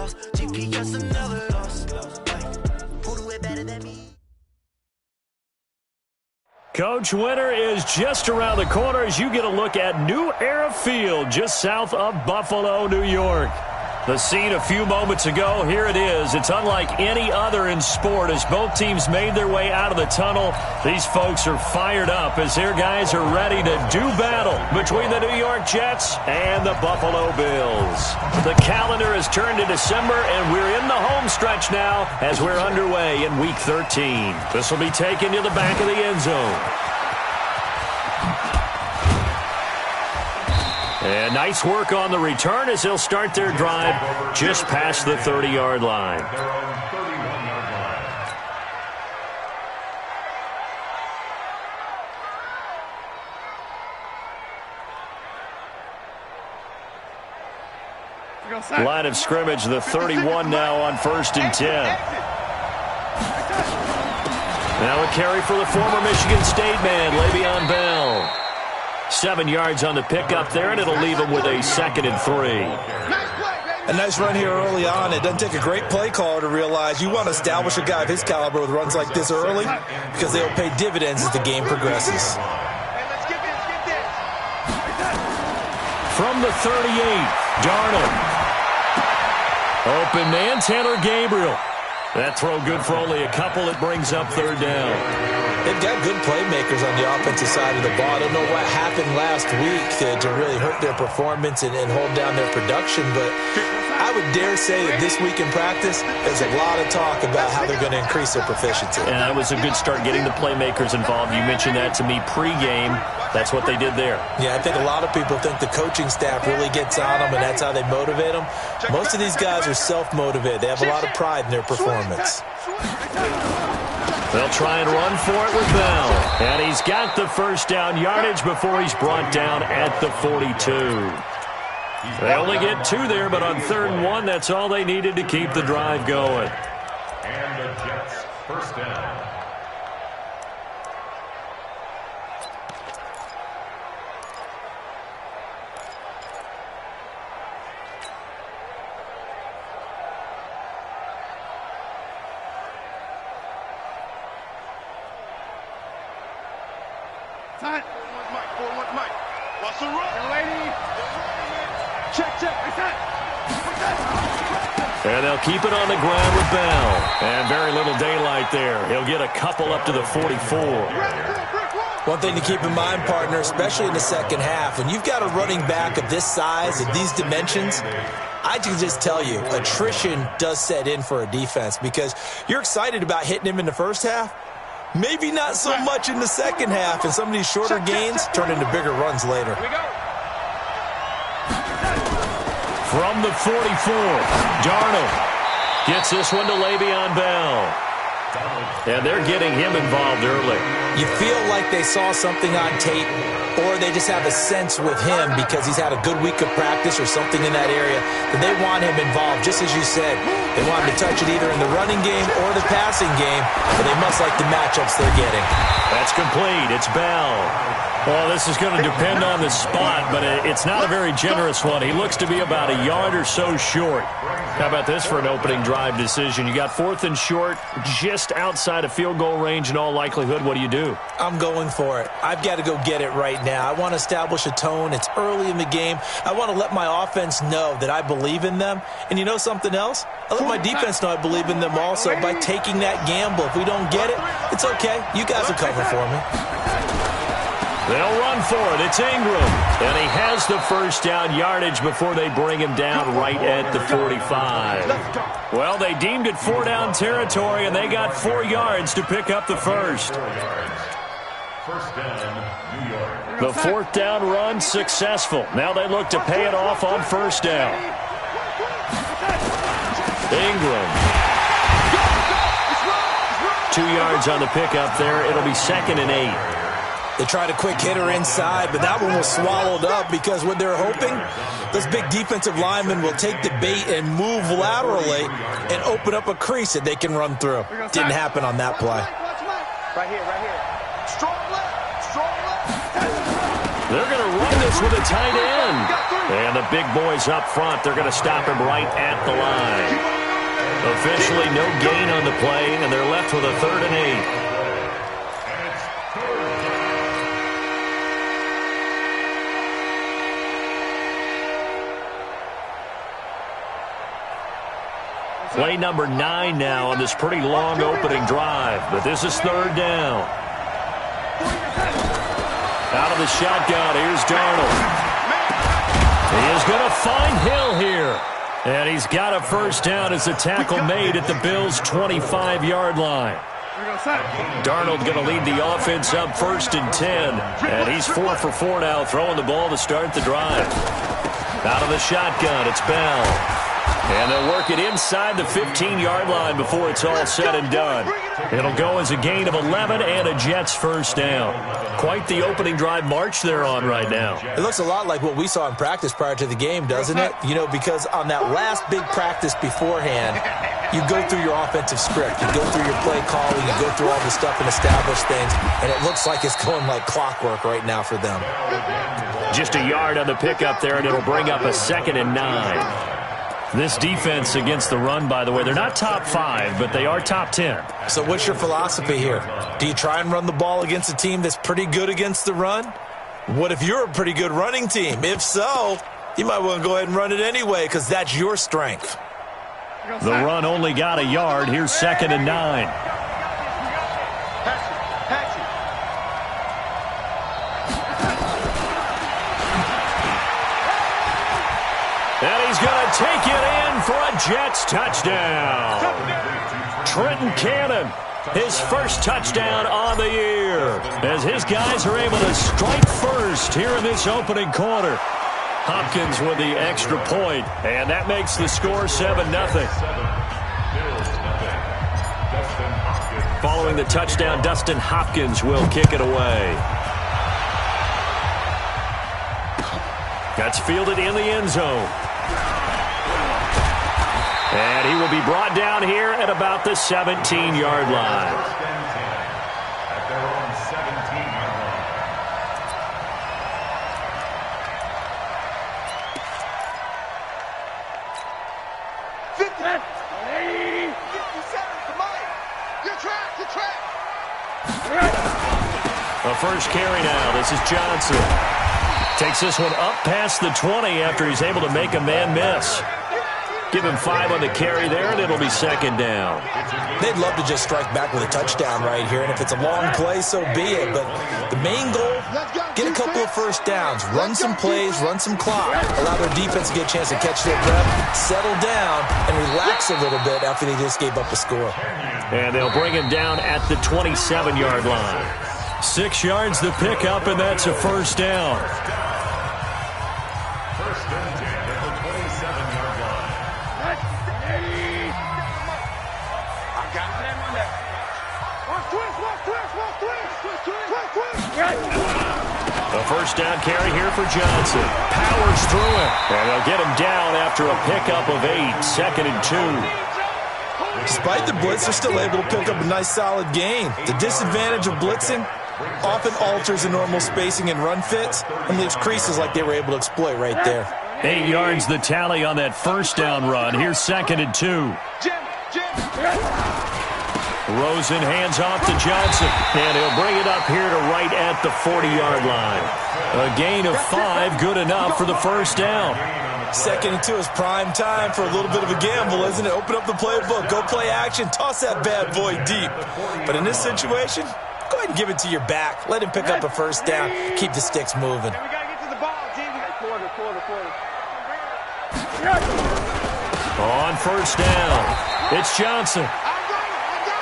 loss. GPS another loss. Who do it better than me? Coach, winter is just around the corner as you get a look at New Era Field just south of Buffalo, New York. The scene a few moments ago, here it is. It's unlike any other in sport as both teams made their way out of the tunnel. These folks are fired up as their guys are ready to do battle between the New York Jets and the Buffalo Bills. The calendar has turned to December, and we're in the home stretch now as we're underway in Week 13. This will be taken to the back of the end zone. And nice work on the return as they'll start their drive just past the 30-yard line. Line of scrimmage, the 31 now on 1st and 10. Now a carry for the former Michigan State man, Le'Veon Bell. 7 yards on the pickup there, and it'll leave him with a 2nd and 3. A nice run here early on. It doesn't take a great play caller to realize you want to establish a guy of his caliber with runs like this early because they'll pay dividends as the game progresses. From the 38, Darnold. Open man, Taylor Gabriel. That throw good for only a couple. It brings up 3rd down. They've got good playmakers on the offensive side of the ball. I don't know what happened last week to really hurt their performance and hold down their production, but I would dare say that this week in practice, there's a lot of talk about how they're going to increase their proficiency. And that was a good start getting the playmakers involved. You mentioned that to me pregame. That's what they did there. Yeah, I think a lot of people think the coaching staff really gets on them, and that's how they motivate them. Most of these guys are self-motivated. They have a lot of pride in their performance. They'll try and run for it with Bell. And he's got the 1st down yardage before he's brought down at the 42. They only get 2 there, but on 3rd and 1, that's all they needed to keep the drive going. And the Jets' 1st down. And they'll keep it on the ground with Bell. And very little daylight there. He'll get a couple up to the 44. One thing to keep in mind, partner, especially in the second half, when you've got a running back of this size, of these dimensions, I can just tell you, attrition does set in for a defense because you're excited about hitting him in the first half. Maybe not so much in the second half, and some of these shorter gains turn into bigger runs later. From the 44, Darnold gets this one to Le'Veon Bell. And they're getting him involved early. You feel like they saw something on tape, or they just have a sense with him because he's had a good week of practice or something in that area that they want him involved. Just as you said, they want him to touch it either in the running game or the passing game, but they must like the matchups they're getting. That's complete. It's Bell. Well, this is going to depend on the spot, but it's not a very generous one. He looks to be about a yard or so short. How about this for an opening drive decision? You got 4th and short, just outside of field goal range in all likelihood. What do? I'm going for it. I've got to go get it right now. I want to establish a tone. It's early in the game. I want to let my offense know that I believe in them. And you know something else? I let my defense know I believe in them also by taking that gamble. If we don't get it, it's okay. You guys will cover for me. They'll run for it. It's Ingram. And he has the 1st down yardage before they bring him down right at the 45. Well, they deemed it 4-down territory, and they got 4 yards to pick up the 1st. 1st down, New York. The 4th down run successful. Now they look to pay it off on 1st down. Ingram. 2 yards on the pickup there. It'll be 2nd and 8. They tried a quick hitter inside, but that one was swallowed up because what they're hoping, those big defensive linemen will take the bait and move laterally and open up a crease that they can run through. Didn't happen on that play. Right here. Strong left. They're going to run this this with a tight end. And the big boys up front, they're going to stop him right at the line. Officially no gain on the play, and they're left with a 3rd and 8. Play number 9 now on this pretty long opening drive, but this is 3rd down. Out of the shotgun, here's Darnold. He is going to find Hill here. And he's got a 1st down as the tackle made at the Bills' 25-yard line. Darnold going to lead the offense up 1st and 10. And he's 4 for 4 now, throwing the ball to start the drive. Out of the shotgun, it's Bell. And they'll work it inside the 15-yard line before it's all said and done. It'll go as a gain of 11 and a Jets 1st down. Quite the opening drive march they're on right now. It looks a lot like what we saw in practice prior to the game, doesn't it? You know, because on that last big practice beforehand, you go through your offensive script. You go through your play calling. You go through all the stuff and establish things. And it looks like it's going like clockwork right now for them. Just a yard on the pickup there, and it'll bring up a 2nd and 9. This defense against the run, by the way, they're not top 5, but they are top 10. So what's your philosophy here? Do you try and run the ball against a team that's pretty good against the run? What if you're a pretty good running team? If so, you might want to go ahead and run it anyway because that's your strength. The run only got a yard. Here's 2nd and 9. And he's going to take it in for a Jets touchdown. Trenton Cannon, his 1st touchdown on the year, as his guys are able to strike first here in this opening quarter. Hopkins with the extra point, and that makes the score 7-0. Following the touchdown, Dustin Hopkins will kick it away. That's fielded in the end zone. And he will be brought down here at about the 17-yard line. At their own 17-yard line. A 1st carry now. This is Johnson. Takes this one up past the 20 after he's able to make a man miss. Give him 5 on the carry there, and it'll be 2nd down. They'd love to just strike back with a touchdown right here, and if it's a long play, so be it. But the main goal, get a couple of 1st downs, run some plays, run some clock, allow their defense to get a chance to catch their breath, settle down, and relax a little bit after they just gave up a score. And they'll bring him down at the 27-yard line. 6 yards the pickup, and that's a 1st down. 1st and 10 at the 27-yard line. A 1st down carry here for Johnson. Powers through it. And they'll get him down after a pickup of 8. 2nd and 2. Despite the blitz, they're still able to pick up a nice solid gain. The disadvantage of blitzing often alters the normal spacing and run fits and leaves creases like they were able to exploit right there. 8 yards the tally on that 1st down run. Here's 2nd and 2. Rosen hands off to Johnson, and he'll bring it up here to right at the 40-yard line. A gain of 5, good enough for the 1st down. 2nd and 2 is prime time for a little bit of a gamble, isn't it? Open up the playbook, go play action, toss that bad boy deep. But in this situation, go ahead and give it to your back. Let him pick up a 1st down, keep the sticks moving. On 1st down, it's Johnson.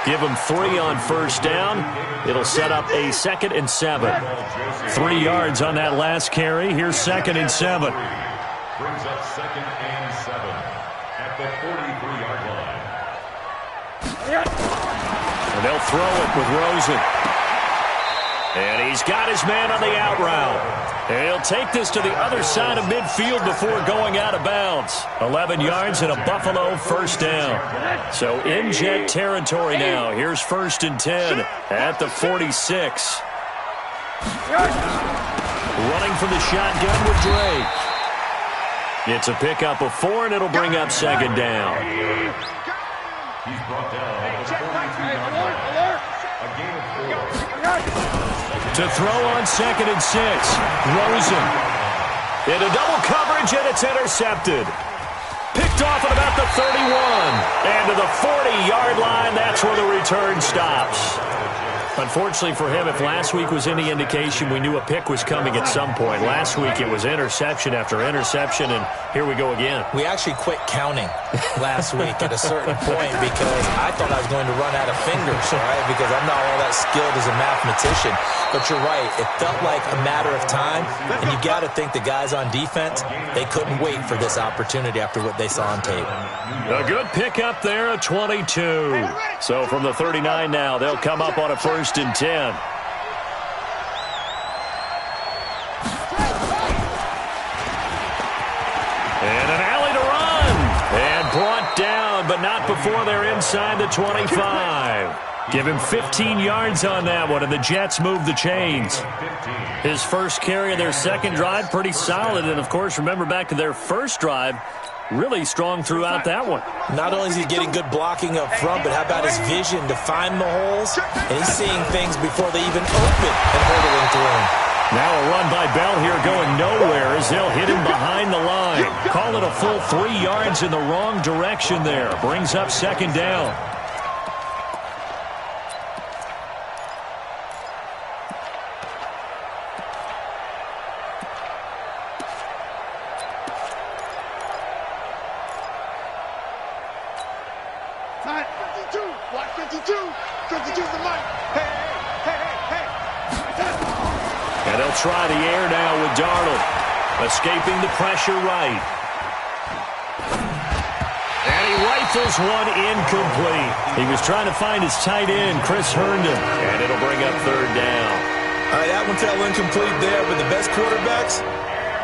Give him 3 on 1st down. It'll set up a 2nd and 7. 3 yards on that last carry. Here's 2nd and 7. Brings up 2nd and 7 at the 43-yard line. And they'll throw it with Rosen. And he's got his man on the out route. And he'll take this to the other side of midfield before going out of bounds. 11 yards and a Buffalo 1st down. So in Jet territory now. Here's 1st and 10 at the 46. Running from the shotgun with Drake. It's a pickup of 4, and it'll bring up second down. He's brought down at the 42-yard line. A gain of 4. To throw on 2nd and 6. Rosen. Into double coverage, and it's intercepted. Picked off at about the 31. And to the 40-yard line, that's where the return stops. Unfortunately for him, if last week was any indication, we knew a pick was coming at some point. Last week it was interception after interception, and here we go again. We actually quit counting last week at a certain point because I thought I was going to run out of fingers, all right, because I'm not all that skilled as a mathematician. But you're right. It felt like a matter of time, and you got to think the guys on defense, they couldn't wait for this opportunity after what they saw on tape. A good pickup there, a 22. So from the 39 now, they'll come up on a 1st and 10. And an alley to run. And brought down, but not before they're inside the 25. Give him 15 yards on that one, and the Jets move the chains. His first carry of their second drive, pretty solid. And, of course, remember back to their first drive, really strong throughout that one. Not only is he getting good blocking up front, but how about his vision to find the holes? And he's seeing things before they even open and hurdling through them. Now a run by Bell here going nowhere as they'll hit him behind the line. Call it a full 3 yards in the wrong direction there. Brings up second down. And they'll try the air now with Darnold. Escaping the pressure right. And he rifles one incomplete. He was trying to find his tight end, Chris Herndon. And it'll bring up third down. All right, that one fell incomplete there, but the best quarterbacks,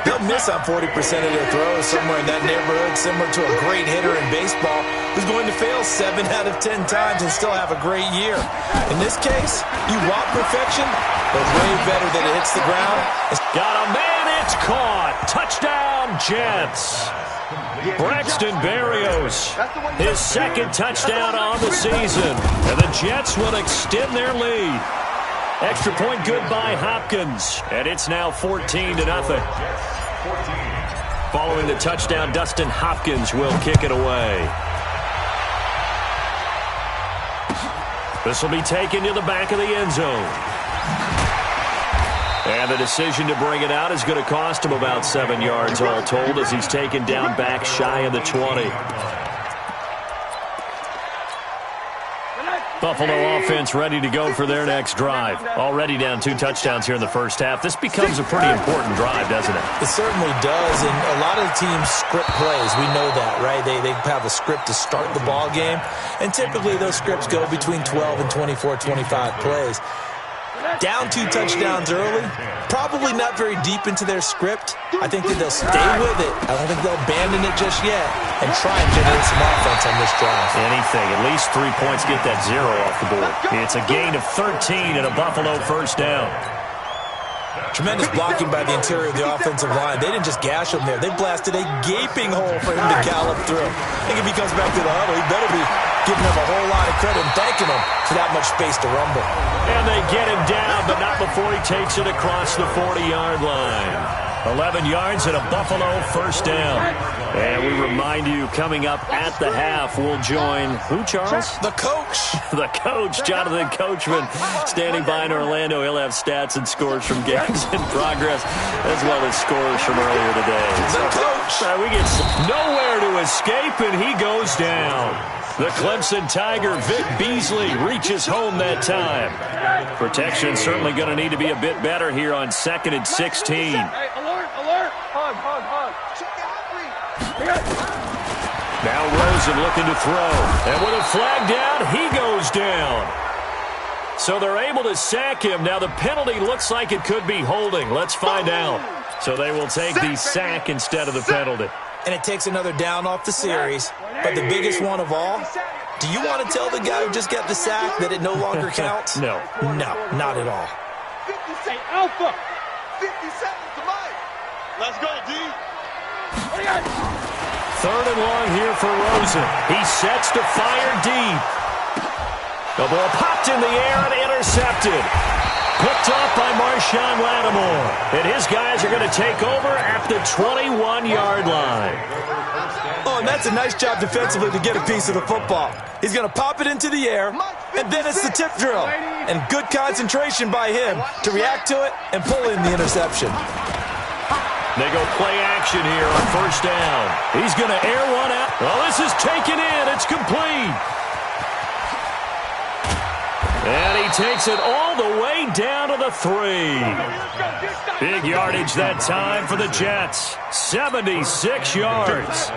they'll miss on 40% of their throws, somewhere in that neighborhood, similar to a great hitter in baseball who's going to fail 7 out of 10 times and still have a great year. In this case, you want perfection, but way better that it hits the ground. Got a man, it's caught. Touchdown, Jets. Braxton Berrios, his second touchdown on the season. And the Jets will extend their lead. Extra point good by Hopkins. And it's now 14-0. Following the touchdown, Dustin Hopkins will kick it away. This will be taken to the back of the end zone. And the decision to bring it out is going to cost him about 7 yards all told as he's taken down back shy of the 20. Buffalo offense ready to go for their next drive. Already down 2 touchdowns here in the first half. This becomes a pretty important drive, doesn't it? It certainly does, and a lot of the teams script plays. We know that, right? They have a script to start the ball game, and typically those scripts go between 12 and 24, 25 plays. Down 2 touchdowns early, probably not very deep into their script. I think that they'll stay with it. I don't think they'll abandon it just yet and try and generate some offense on this drive. Anything, at least 3 points, get that 0 off the board. It's a gain of 13 and a Buffalo first down. Tremendous blocking by the interior of the offensive line. They didn't just gash him there. They blasted a gaping hole for him to gallop through. I think if he comes back to the huddle, he better be giving him a whole lot of credit and thanking him for that much space to rumble. And they get him down, but not before he takes it across the 40-yard line. 11 yards and a Buffalo first down. And we remind you, coming up at the half, we'll join who, Charles? The coach. The coach, Jonathan Coachman, standing by in Orlando. He'll have stats and scores from games in progress, as well as scores from earlier today. The coach. We get nowhere to escape, and he goes down. The Clemson Tiger, Vic Beasley, reaches home that time. Protection certainly going to need to be a bit better here on 2nd and 16. Alert! Hug. Now Rosen looking to throw. And with a flag down, he goes down. So they're able to sack him. Now the penalty looks like it could be holding. Let's find out. So they will take the sack instead of the penalty. And it takes another down off the series. But the biggest one of all, do you want to tell the guy who just got the sack that it no longer counts? No. No, not at all. Say alpha. 50 seconds to Mike. Let's go, D. 3rd and long here for Rosen. He sets to fire deep. The ball popped in the air and intercepted. Picked off by Marshawn Lattimore. And his guys are going to take over at the 21-yard line. Oh, and that's a nice job defensively to get a piece of the football. He's going to pop it into the air, and then it's the tip drill. And good concentration by him to react to it and pull in the interception. They go play action here on 1st down. He's going to air one out. Well, this is taken in. It's complete. And he takes it all the way down to the 3. Big yardage that time for the Jets. 76 yards.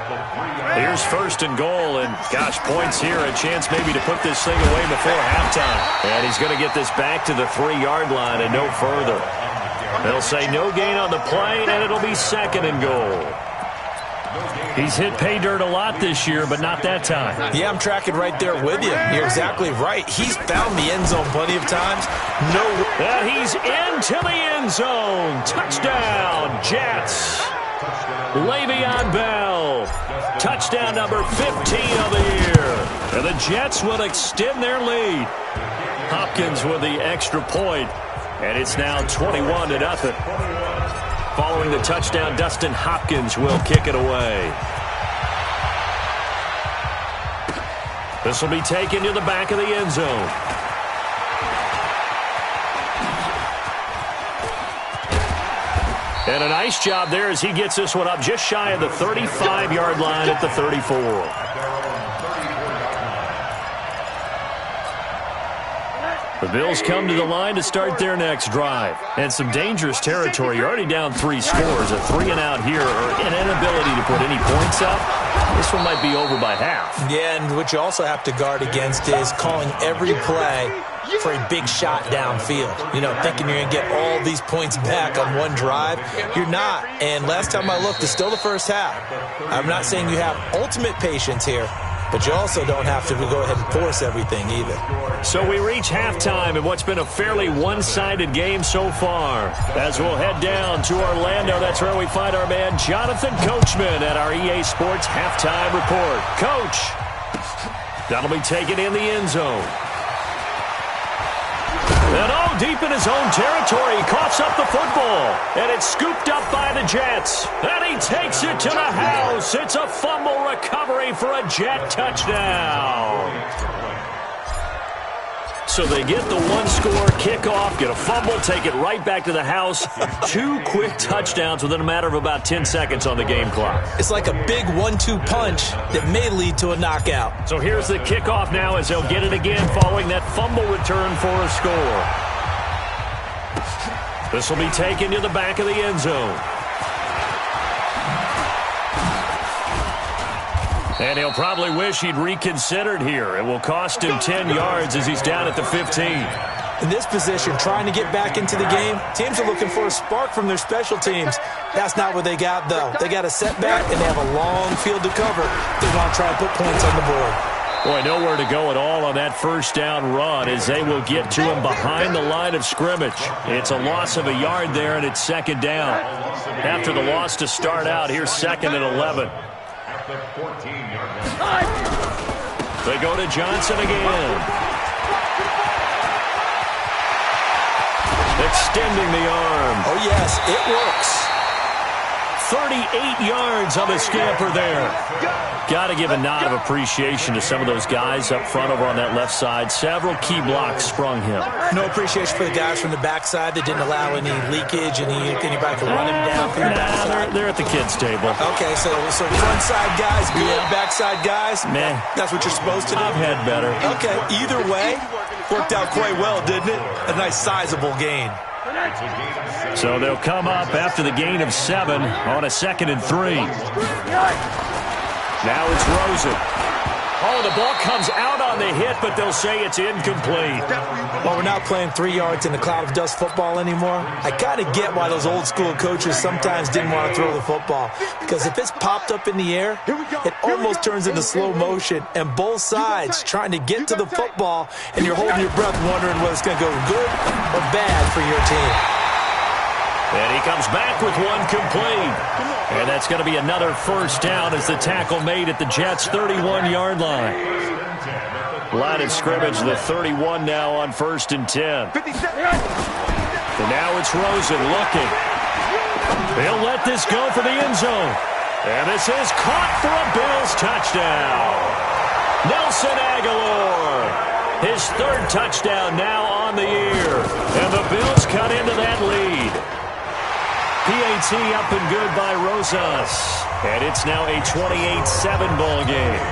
Here's 1st and goal, and gosh, points here. A chance maybe to put this thing away before halftime. And he's going to get this back to the 3-yard line and no further. They'll say no gain on the play, and it'll be 2nd and goal. He's hit pay dirt a lot this year, but not that time. Yeah, I'm tracking right there with you. You're exactly right. He's found the end zone plenty of times. And he's into the end zone. Touchdown, Jets. Le'Veon Bell. Touchdown number 15 of the year. And the Jets will extend their lead. Hopkins with the extra point. And it's now 21-0. Following the touchdown, Dustin Hopkins will kick it away. This will be taken to the back of the end zone. And a nice job there as he gets this one up just shy of the 35-yard line at the 34. The Bills come to the line to start their next drive. And some dangerous territory. You're already down 3 scores. A 3-and-out here, or an inability to put any points up. This one might be over by half. Yeah, and what you also have to guard against is calling every play for a big shot downfield. You know, thinking you're going to get all these points back on one drive. You're not. And last time I looked, it's still the first half. I'm not saying you have ultimate patience here, but you also don't have to go ahead and force everything either. So we reach halftime in what's been a fairly one-sided game so far. As we'll head down to Orlando, that's where we find our man Jonathan Coachman at our EA Sports Halftime Report. Coach, that'll be taken in the end zone. And oh, deep in his own territory, he coughs up the football. And it's scooped up by the Jets. And he takes it to the house. It's a fumble recovery for a Jet touchdown. So they get the one-score kickoff, get a fumble, take it right back to the house. 2 quick touchdowns within a matter of about 10 seconds on the game clock. It's like a big 1-2 punch that may lead to a knockout. So here's the kickoff now as they'll get it again following that fumble return for a score. This will be taken to the back of the end zone. And he'll probably wish he'd reconsidered here. It will cost him 10 yards as he's down at the 15. In this position, trying to get back into the game, teams are looking for a spark from their special teams. That's not what they got, though. They got a setback, and they have a long field to cover. They want to try and put points on the board. Boy, nowhere to go at all on that first down run as they will get to him behind the line of scrimmage. It's a loss of a yard there, and it's 2nd down. After the loss to start out, here's 2nd and 11. They go to Johnson again. Extending the arm. Oh, yes, it works. 38 yards on the scamper there. Got to give a nod of appreciation to some of those guys up front over on that left side. Several key blocks sprung him. No appreciation for the guys from the backside that didn't allow any leakage, and anybody could run him down from the backside. They're at the kids' table. Okay, so front side guys, good. Backside guys, meh. That's what you're supposed to do. I've had better. Okay, either way, worked out quite well, didn't it? A nice sizable gain. So they'll come up after the gain of 7 on a 2nd and 3. Now it's Rosen. Oh, the ball comes out on the hit, but they'll say it's incomplete. Well, we're not playing 3 yards in the cloud of dust football anymore. I kind of get why those old school coaches sometimes didn't want to throw the football. Because if it's popped up in the air, it almost turns into slow motion. And both sides trying to get to the football, and you're holding your breath wondering whether it's going to go good or bad for your team. And he comes back with one complete. And that's going to be another first down as the tackle made at the Jets' 31-yard line. Line of scrimmage, the 31 now on 1st and 10. And now it's Rosen looking. He'll let this go for the end zone. And this is caught for a Bills touchdown. Nelson Aguilar, his 3rd touchdown now on the year. And the Bills cut into that lead. PAT up and good by Rosas. And it's now a 28-7 ball game.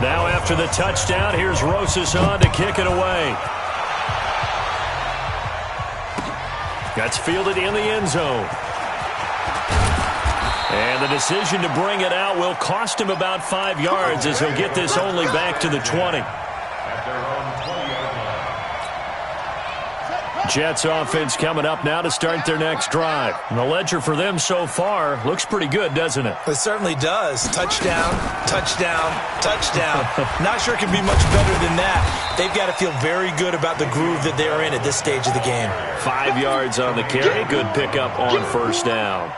Now after the touchdown, here's Rosas on to kick it away. That's fielded in the end zone. And the decision to bring it out will cost him about 5 yards as he'll get this only back to the 20. Jets offense coming up now to start their next drive. And the ledger for them so far looks pretty good, doesn't it? It certainly does. Touchdown, touchdown, touchdown. Not sure it can be much better than that. They've got to feel very good about the groove that they're in at this stage of the game. 5 yards on the carry. Good pickup on first down.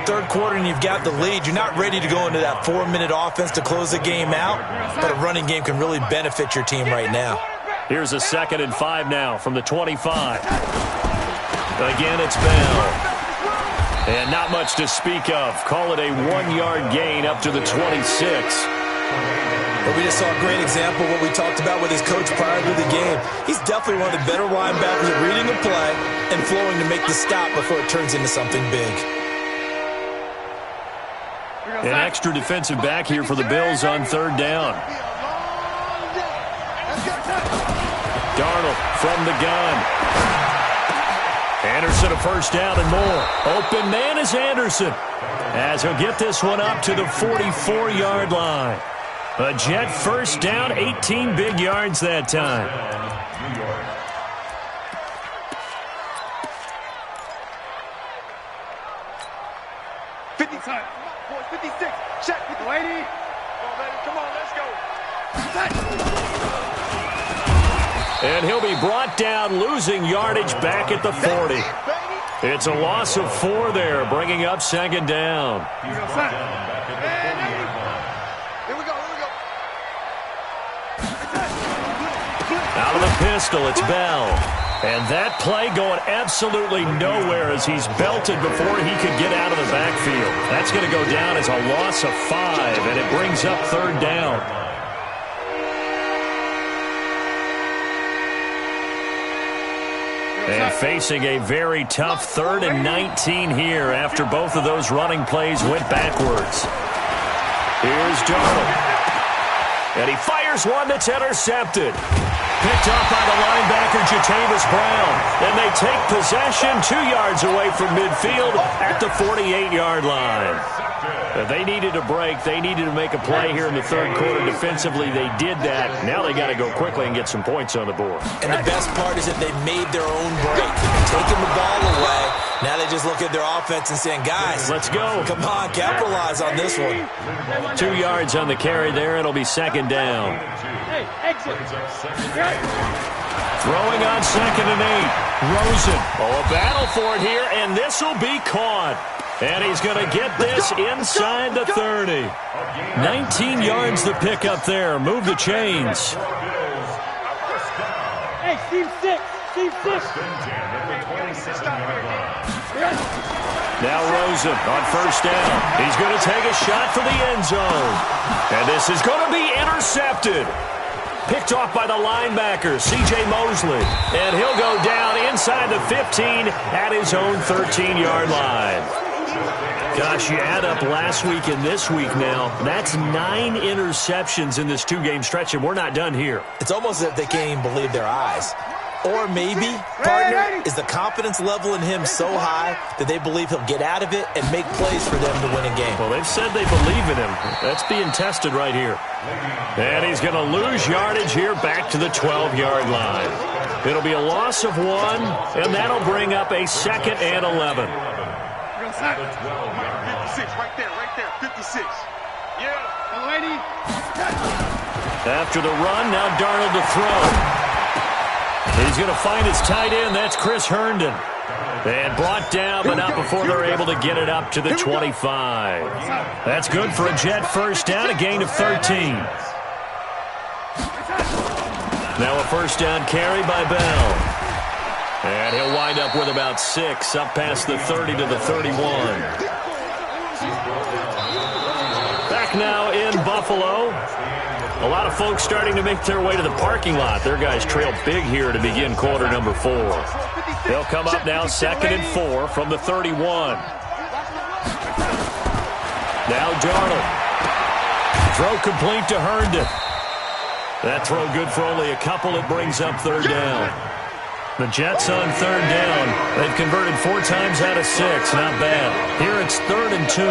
3rd quarter and you've got the lead. You're not ready to go into that 4-minute offense to close the game out, but a running game can really benefit your team right now. Here's a 2nd and 5 now from the 25. Again, it's Bell. And not much to speak of. Call it a 1-yard gain up to the 26. But we just saw a great example of what we talked about with his coach prior to the game. He's definitely one of the better linebackers at reading the play and flowing to make the stop before it turns into something big. An extra defensive back here for the Bills on 3rd down. Darnold from the gun. Anderson a first down and more. Open man is Anderson as he'll get this one up to the 44-yard line. A Jet first down, 18 big yards that time. And he'll be brought down, losing yardage back at the 40. It's a loss of 4 there, bringing up 2nd down. Out of the pistol, it's Bell. And that play going absolutely nowhere as he's belted before he could get out of the backfield. That's going to go down as a loss of 5, and it brings up 3rd down. And facing a very tough 3rd and 19 here after both of those running plays went backwards. Here's Darnold. And he fires one that's intercepted. Picked up by the linebacker, Jatavis Brown. And they take possession 2 yards away from midfield at the 48-yard line. They needed a break. They needed to make a play here in the 3rd quarter. Defensively, they did that. Now they got to go quickly and get some points on the board. And the best part is that they made their own break, taking the ball away. Now they just look at their offense and saying, guys, let's go. Come on, capitalize on this one. 2 yards on the carry there. It'll be 2nd down. Hey, exit. Throwing on 2nd and 8. Rosen. Oh, a battle for it here, and this will be caught. And he's going to get this inside the 30. 19 yards the pick up there. Move the chains. Hey, Steve 6. Steve 6. Now Rosen on first down. He's going to take a shot for the end zone. And this is going to be intercepted. Picked off by the linebacker, C.J. Mosley. And he'll go down inside the 15 at his own 13-yard line. Gosh, you add up last week and this week now, that's 9 interceptions in this 2-game stretch, and we're not done here. It's almost as if they can't even believe their eyes. Or maybe, partner, is the confidence level in him so high that they believe he'll get out of it and make plays for them to win a game. Well, they've said they believe in him. That's being tested right here. And he's going to lose yardage here back to the 12-yard line. It'll be a loss of 1, and that'll bring up a 2nd and 11. 56, right there, 56. Yeah. Lady. After the run, now Darnold to throw. He's going to find his tight end. That's Chris Herndon. And brought down, but not before they're able to get it up to the 25. That's good for a Jet first down, a gain of 13. Now a first down carry by Bell. And he'll wind up with about 6, up past the 30 to the 31. Back now in Buffalo. A lot of folks starting to make their way to the parking lot. Their guys trail big here to begin quarter number 4. They'll come up now 2nd and 4 from the 31. Now Darnold. Throw complete to Herndon. That throw good for only a couple. It brings up 3rd down. The Jets on 3rd down. They've converted 4 times out of 6. Not bad. Here it's 3rd and 2.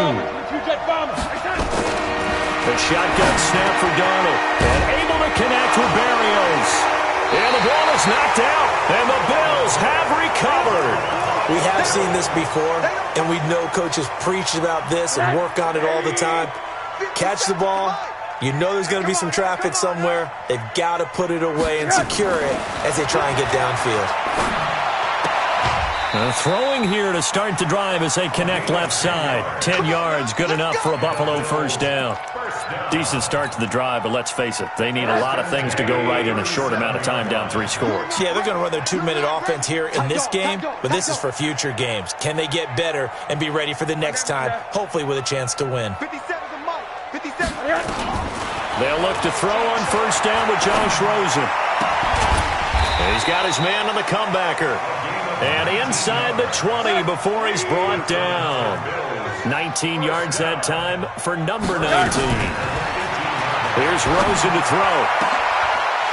The shotgun snap for Darnold. And able to connect with Berrios. And the ball is knocked out. And the Bills have recovered. We have seen this before, and we know coaches preach about this and work on it all the time. Catch the ball. You know there's going to be some traffic somewhere. They've got to put it away and secure it as they try and get downfield. Throwing here to start the drive as they connect left side. 10 yards, good enough for a Buffalo first down. Decent start to the drive, but let's face it, they need a lot of things to go right in a short amount of time, down 3 scores. Yeah, they're going to run their 2-minute offense here in this game, but this is for future games. Can they get better and be ready for the next time, hopefully with a chance to win? 57. They'll look to throw on first down with Josh Rosen. And he's got his man on the comebacker. And inside the 20 before he's brought down. 19 yards that time for number 19. Here's Rosen to throw.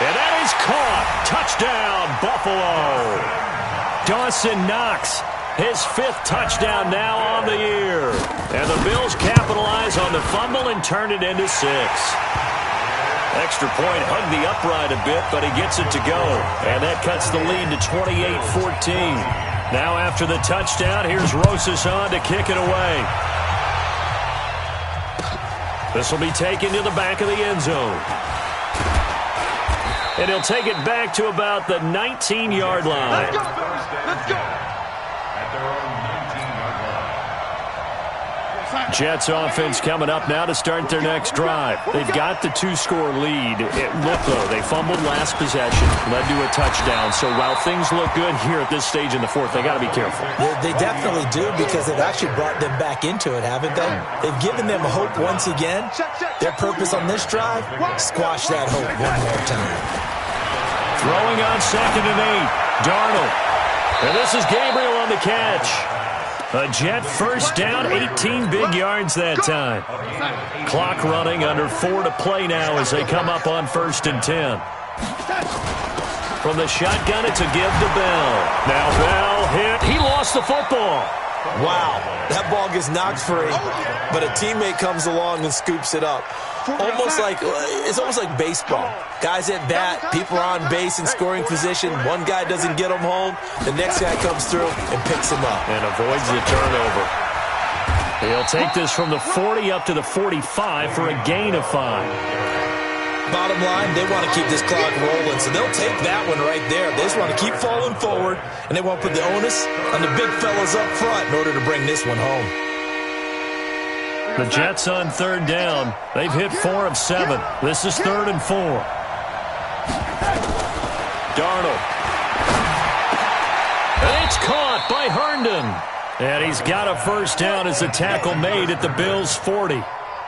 And that is caught. Touchdown, Buffalo. Dawson Knox, his 5th touchdown now on the year. And the Bills capitalize on the fumble and turn it into 6. Extra point, hugged the upright a bit, but he gets it to go. And that cuts the lead to 28-14. Now after the touchdown, here's Rosas on to kick it away. This will be taken to the back of the end zone. And he'll take it back to about the 19-yard line. Let's go. At their own 19-yard line. Jets offense coming up now to start their next drive. They've got the 2-score lead. Look, though, they fumbled last possession, led to a touchdown. So while things look good here at this stage in the 4th, they got to be careful. They definitely do, because they've actually brought them back into it, haven't they? They've given them hope once again. Their purpose on this drive, squash that hope one more time. Throwing on 2nd and 8. Darnold. And this is Gabriel on the catch. A Jet first down, 18 big yards that time. Clock running, under 4 to play now as they come up on 1st and 10. From the shotgun, it's a give to Bell. Now Bell hit. He lost the football. Wow, that ball gets knocked free, but a teammate comes along and scoops it up. It's almost like baseball. Guys at bat, people are on base in scoring position. One guy doesn't get them home. The next guy comes through and picks him up. And avoids the turnover. He'll take this from the 40 up to the 45 for a gain of 5. Bottom line, they want to keep this clock rolling, so they'll take that one right there. They just want to keep falling forward, and they want to put the onus on the big fellas up front in order to bring this one home. The Jets on 3rd down. They've hit 4 of 7. This is 3rd and 4. Darnold. And it's caught by Herndon. And he's got a first down as the tackle made at the Bills' 40.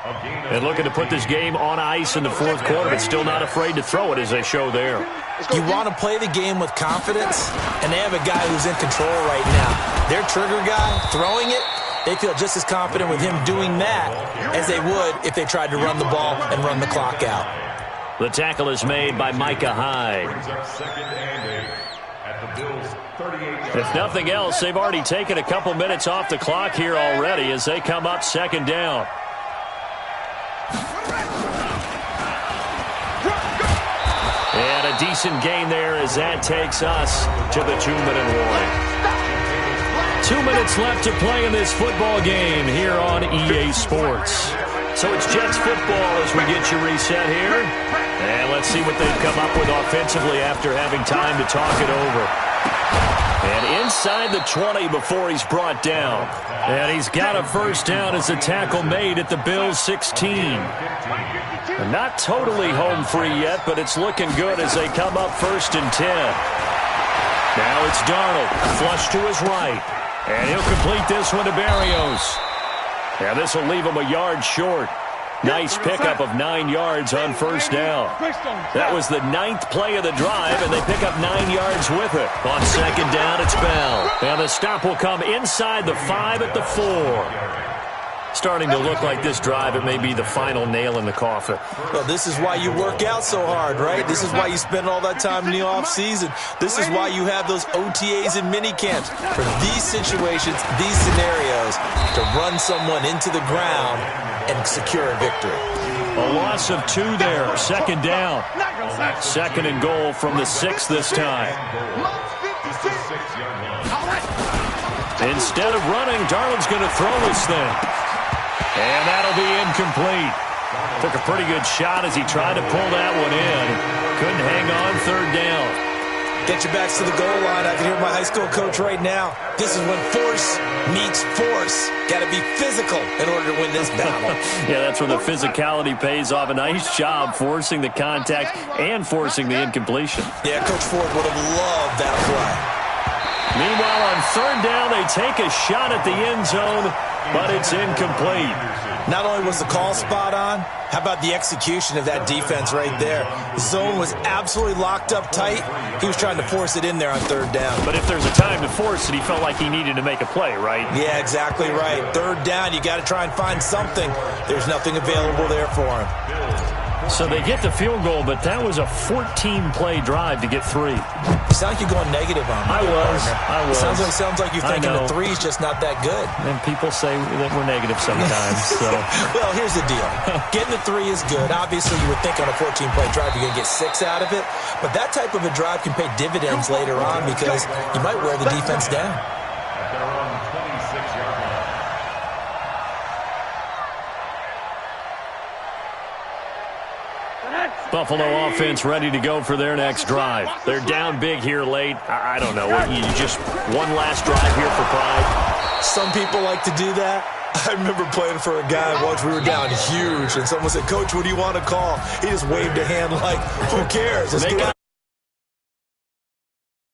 And looking to put this game on ice in the 4th quarter, but still not afraid to throw it as they show there. You want to play the game with confidence, and they have a guy who's in control right now. Their trigger guy throwing it, they feel just as confident with him doing that as they would if they tried to run the ball and run the clock out. The tackle is made by Micah Hyde. If nothing else, they've already taken a couple minutes off the clock here already as they come up 2nd down. And a decent gain there as that takes us to the 2-minute warning. 2 minutes left to play in this football game here on EA Sports. So it's Jets football as we get you reset here. And let's see what they've come up with offensively after having time to talk it over. And inside the 20 before he's brought down. And he's got a first down as a tackle made at the Bills' 16. And not totally home free yet, but it's looking good as they come up 1st and 10. Now it's Darnold, flush to his right. And he'll complete this one to Berrios. Now this will leave him a yard short. Nice pickup of 9 yards on first down. That was the 9th play of the drive, and they pick up 9 yards with it. On second down, it's Bell. And the stop will come inside the 5 at the 4. Starting to look like this drive, it may be the final nail in the coffin. Well, this is why you work out so hard, right? This is why you spend all that time in the offseason. This is why you have those OTAs and mini camps. For these situations, these scenarios, to run someone into the ground and secure a victory. A loss of 2 there. Second down. Second and goal from the 6 this time. Instead of running, Darnold's going to throw this thing. And that'll be incomplete. Took a pretty good shot as he tried to pull that one in. Couldn't hang on third down. Get your backs to the goal line. I can hear my high school coach right now. This is when force meets force. Got to be physical in order to win this battle. Yeah, that's where the physicality pays off. A nice job forcing the contact and forcing the incompletion. Yeah, Coach Ford would have loved that play. Meanwhile, on third down, they take a shot at the end zone, but it's incomplete. Not only was the call spot on, how about the execution of that defense right there? The zone was absolutely locked up tight. He was trying to force it in there on third down. But if there's a time to force it, he felt like he needed to make a play, right? Yeah, exactly right. Third down, you got to try and find something. There's nothing available there for him. So they get the field goal, but that was a 14-play drive to get 3. You sound like you're going negative on me. I was. Sounds like you're thinking the 3's just not that good. And people say that we're negative sometimes. So. Well, here's the deal. Getting the 3 is good. Obviously, you would think on a 14-play drive you're going to get 6 out of it. But that type of a drive can pay dividends later on because you might wear the defense down. Buffalo offense ready to go for their next drive. They're down big here late. I don't know. You just one last drive here for pride? Some people like to do that. I remember playing for a guy once. We were down huge, and someone said, "Coach, what do you want to call?" He just waved a hand like, who cares? Let's go.